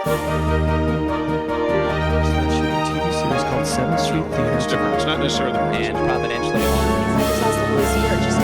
TV series called 7th Street Theater. It's different. It's not necessarily the And providentially on. This has to lose here just a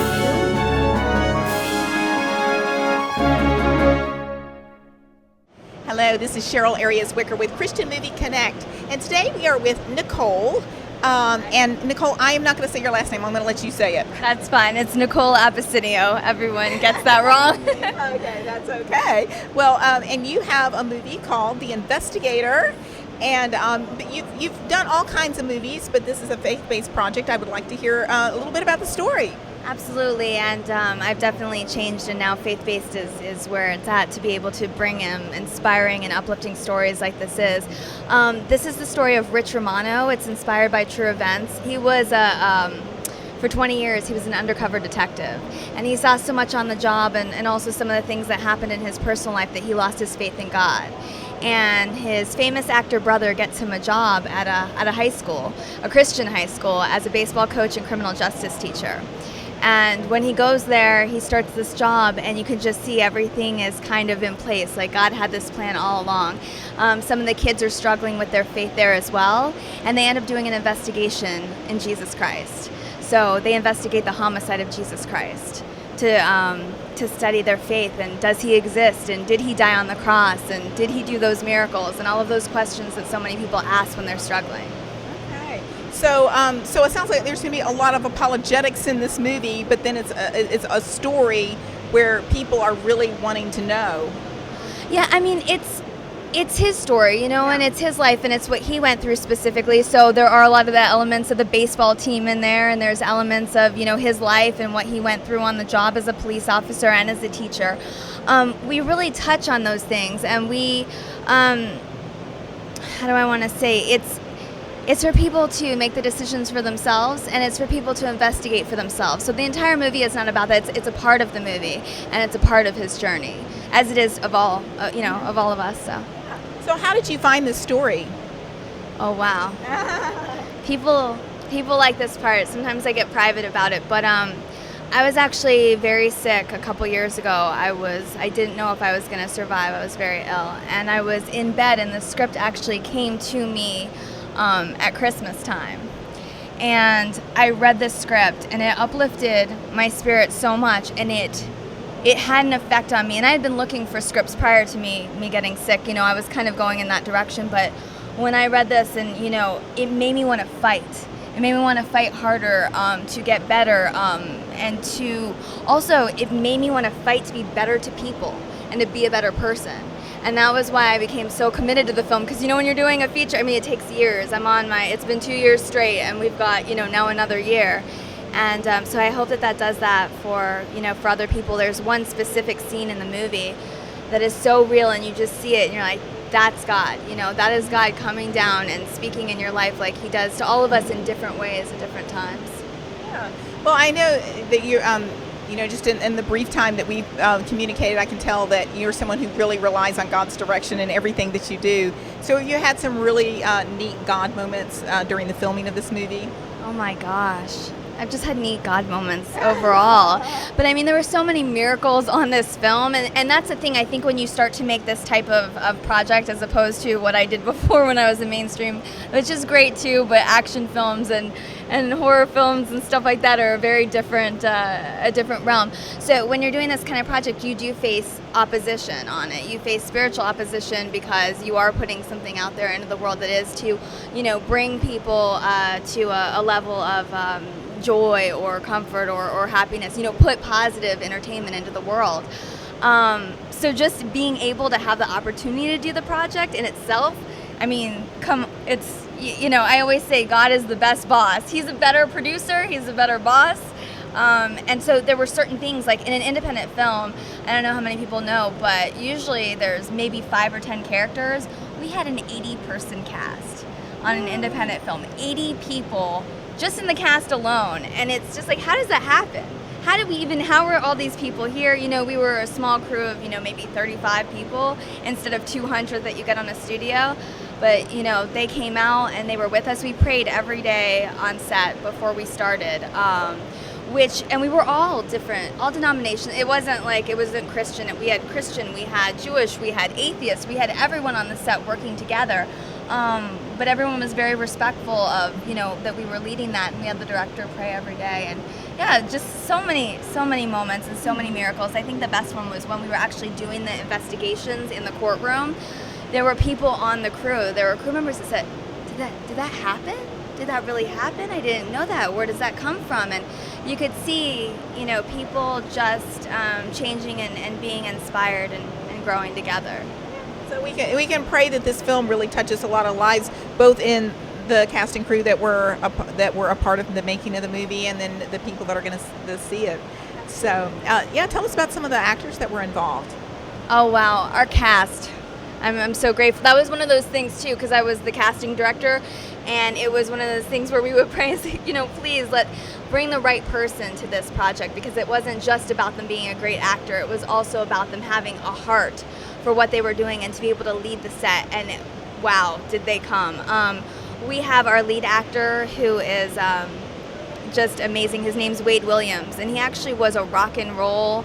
few. Hello, this is Cheryl Arias Wicker with Christian Movie Connect, and today we are with Nicole. And Nicole, I am not going to say your last name. I'm going to let you say it. That's fine. It's Nicole Abisinio. Everyone gets that wrong. Okay, that's okay. Well, and you have a movie called The Investigator, and but you've done all kinds of movies, but this is a faith-based project. I would like to hear a little bit about the story. Absolutely, and I've definitely changed, and now faith-based is where it's at, to be able to bring inspiring and uplifting stories like this is. This is the story of Rich Romano. It's inspired by true events. He was for 20 years, he was an undercover detective, and he saw so much on the job and also some of the things that happened in his personal life that he lost his faith in God. And his famous actor brother gets him a job at a high school, a Christian high school, as a baseball coach and criminal justice teacher. And when he goes there, he starts this job, and you can just see everything is kind of in place. Like God had this plan all along. Some of the kids are struggling with their faith there as well, and they end up doing an investigation in Jesus Christ. So they investigate the homicide of Jesus Christ to study their faith, and does he exist, and did he die on the cross, and did he do those miracles, and all of those questions that so many people ask when they're struggling. So, so it sounds like there's going to be a lot of apologetics in this movie, but then it's a story where people are really wanting to know. Yeah, I mean, it's his story, you know, and it's his life, and it's what he went through specifically. So there are a lot of the elements of the baseball team in there, and there's elements of, you know, his life and what he went through on the job as a police officer and as a teacher. We really touch on those things, and we, how do I want to say, it's for people to make the decisions for themselves, and it's for people to investigate for themselves. So the entire movie is not about that. It's a part of the movie, and it's a part of his journey, as it is of all, of all of us. So how did you find this story? Oh wow, people like this part. Sometimes I get private about it, but I was actually very sick a couple years ago. I didn't know if I was going to survive. I was very ill, and I was in bed, and the script actually came to me at Christmas time, and I read the script, and it uplifted my spirit so much, and it had an effect on me. And I had been looking for scripts prior to me getting sick. You know, I was kind of going in that direction, but when I read this, and it made me want to fight. It made me want to fight harder to get better, and to also it made me want to fight to be better to people and to be a better person. And that was why I became so committed to the film, because when you're doing a feature, I mean, it takes years. It's been 2 years straight, and we've got now another year, and so I hope that does that for for other people. There's one specific scene in the movie that is so real, and you just see it, and you're like, that's God. That is God coming down and speaking in your life like He does to all of us in different ways at different times. Yeah. Well, I know that you're. Just in the brief time that we've communicated, I can tell that you're someone who really relies on God's direction in everything that you do. So you had some really neat God moments during the filming of this movie? Oh my gosh. I've just had neat God moments overall. But I mean, there were so many miracles on this film, and that's the thing. I think when you start to make this type of project, as opposed to what I did before when I was in mainstream, which is great too, but action films and horror films and stuff like that are a very different, a different realm. So when you're doing this kind of project, you do face opposition on it. You face spiritual opposition, because you are putting something out there into the world that is to, bring people to a level of joy or comfort or happiness, put positive entertainment into the world. So just being able to have the opportunity to do the project in itself, I mean, I always say God is the best boss. He's a better producer, he's a better boss. And so there were certain things, like in an independent film, I don't know how many people know, but usually there's maybe 5 or 10 characters. We had an 80-person cast on an independent film, 80 people just in the cast alone. And it's just like, how does that happen? How were all these people here? We were a small crew of, maybe 35 people instead of 200 that you get on a studio. But, they came out and they were with us. We prayed every day on set before we started. and we were all different, all denominations. It wasn't Christian. We had Christian, we had Jewish, we had atheists, we had everyone on the set working together. But everyone was very respectful of, that we were leading that, and we had the director pray every day. And yeah, just so many moments and so many miracles. I think the best one was when we were actually doing the investigations in the courtroom. There were people on the crew. There were crew members that said, did that happen? Did that really happen? I didn't know that. Where does that come from? And you could see, people just changing and being inspired and growing together. So we can pray that this film really touches a lot of lives, both in the cast and crew that were a part of the making of the movie, and then the people that are going to see it. So tell us about some of the actors that were involved. Oh wow, our cast. I'm so grateful. That was one of those things too, because I was the casting director, and it was one of those things where we would pray and say, please bring the right person to this project, because it wasn't just about them being a great actor. It was also about them having a heart for what they were doing and to be able to lead the set. And wow, did they come. We have our lead actor who is just amazing. His name's Wade Williams, and he actually was a rock and roll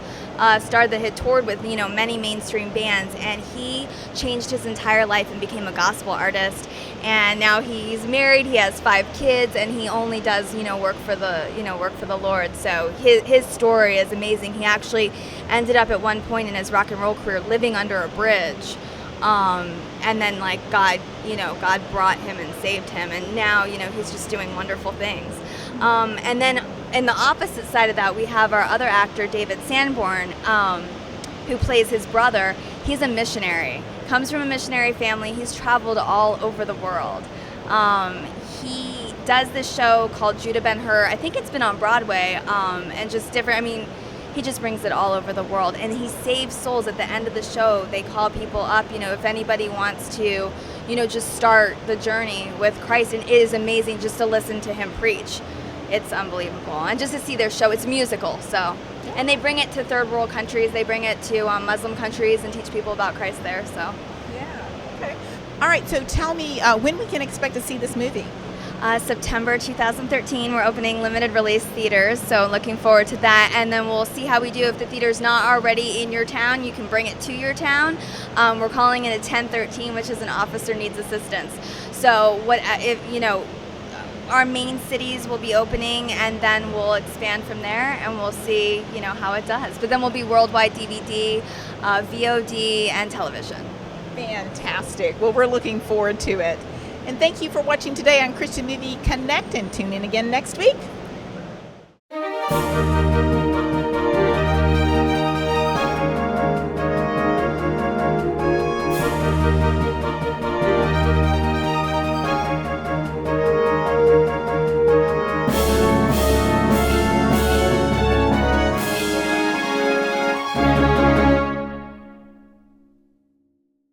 star that had toured with many mainstream bands, and he changed his entire life and became a gospel artist. And now he's married, he has 5 kids, and he only does work for the Lord. So his story is amazing. He actually ended up at one point in his rock and roll career living under a bridge. And then God brought him and saved him, and now he's just doing wonderful things. And then in the opposite side of that, we have our other actor, David Sanborn, who plays his brother. He's a missionary, comes from a missionary family. He's traveled all over the world. He does this show called Judah Ben-Hur. I think it's been on Broadway, and just different. He just brings it all over the world, and he saves souls. At the end of the show, they call people up, if anybody wants to, just start the journey with Christ. And it is amazing just to listen to him preach. It's unbelievable. And just to see their show, it's musical, so. And they bring it to third world countries. They bring it to Muslim countries and teach people about Christ there, so. Yeah, okay. All right, so tell me when we can expect to see this movie. September 2013, we're opening limited release theaters, so looking forward to that. And then we'll see how we do. If the theater's not already in your town, you can bring it to your town. We're calling it a 1013, which is an officer needs assistance. So our main cities will be opening, and then we'll expand from there, and we'll see how it does. But then we'll be worldwide DVD, VOD, and television. Fantastic. Well, we're looking forward to it. And thank you for watching today on Christian Movie Connect, and tune in again next week.